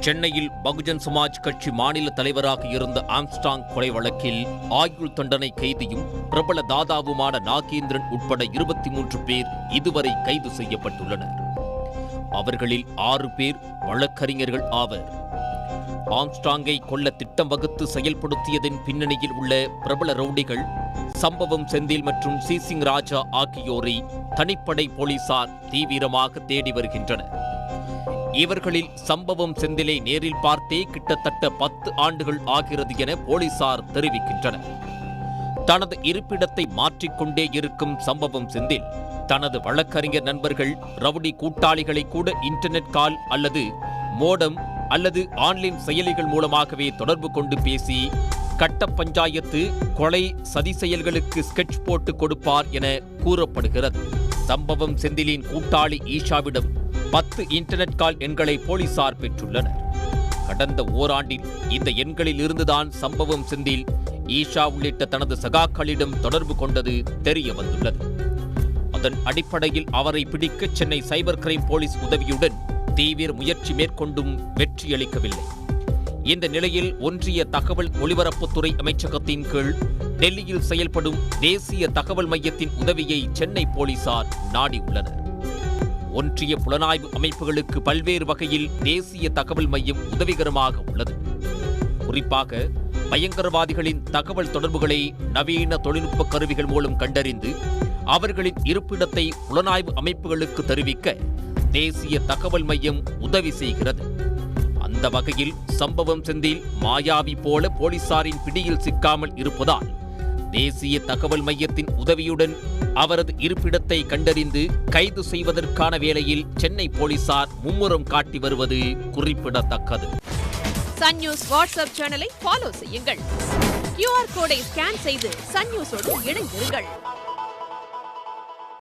சென்னையில் பகுஜன் சமாஜ் கட்சி மாநில தலைவராக இருந்த ஆம்ஸ்ட்ராங் கொலை வழக்கில் ஆயுள் தண்டனை கைதியும் பிரபல தாதாவுமான நாகேந்திரன் உட்பட 23 பேர் இதுவரை கைது செய்யப்பட்டுள்ளனர். அவர்களில் 6 பேர் வழக்கறிஞர்கள் ஆவர். ஆம்ஸ்ட்ராங்கை கொல்ல திட்டம் வகுத்து செயல்படுத்தியதன் பின்னணியில் உள்ள பிரபல ரவுடிகள் சம்பவம் செந்தில் மற்றும் சிசிங் ராஜா ஆகியோரை தனிப்படை போலீசார் தீவிரமாக தேடி வருகின்றனர். இவர்களில் சம்பவம் செந்திலை நேரில் பார்த்தே கிட்டத்தட்ட 10 ஆண்டுகள் ஆகிறது என போலீசார் தெரிவிக்கின்றனர். தனது இருப்பிடத்தை மாற்றிக்கொண்டே இருக்கும் சம்பவம் செந்தில் தனது வழக்கறிஞர் நண்பர்கள் ரவுடி கூட்டாளிகளை கூட இன்டர்நெட் கால் அல்லது மோடம் அல்லது ஆன்லைன் செயலிகள் மூலமாகவே தொடர்பு கொண்டு பேசி கட்ட பஞ்சாயத்து, கொலை, சதி செயல்களுக்கு ஸ்கெட்ச் போட்டு கொடுப்பார் என கூறப்படுகிறது. சம்பவம் செந்திலின் கூட்டாளி ஈஷாவிடம் 10 இன்டர்நெட் கால் எண்களை போலீசார் பெற்றுள்ளனர். கடந்த ஓராண்டில் இந்த எண்களில் இருந்துதான் சம்பவம் செந்தில் ஈஷா உள்ளிட்ட தனது சகாக்களிடம் தொடர்பு கொண்டது தெரிய வந்துள்ளது. அதன் அடிப்படையில் அவரை பிடிக்க சென்னை சைபர் கிரைம் போலீஸ் உதவியுடன் தீவிர முயற்சி மேற்கொண்டும் வெற்றியளிக்கவில்லை. இந்த நிலையில் ஒன்றிய தகவல் ஒலிபரப்புத்துறை அமைச்சகத்தின் கீழ் டெல்லியில் செயல்படும் தேசிய தகவல் மையத்தின் உதவியை சென்னை போலீசார் நாடியுள்ளனர். ஒன்றிய புலனாய்வு அமைப்புகளுக்கு பல்வேறு வகையில் தேசிய தகவல் மையம் உதவிகரமாக உள்ளது. குறிப்பாக பயங்கரவாதிகளின் தகவல் தொடர்புகளை நவீன தொழில்நுட்ப கருவிகள் மூலம் கண்டறிந்து அவர்களின் இருப்பிடத்தை புலனாய்வு அமைப்புகளுக்கு தெரிவிக்க தேசிய தகவல் மையம் உதவி செய்கிறது. அந்த வகையில் சம்பவம் செந்தில் மாயாவி போல போலீசாரின் பிடியில் சிக்காமல் இருப்பதால் தேசிய தகவல் மையத்தின் உதவியுடன் அவரது இருப்பிடத்தை கண்டறிந்து கைது செய்வதற்கான வேளையில் சென்னை போலீசார் மும்முரம் காட்டி வருவது குறிப்பிடத்தக்கது. சன் நியூஸ் வாட்ஸ்அப் சேனலை ஃபாலோ செய்யுங்கள். QR கோடை ஸ்கேன் செய்து சன் நியூஸோடு இணைந்திருங்கள்.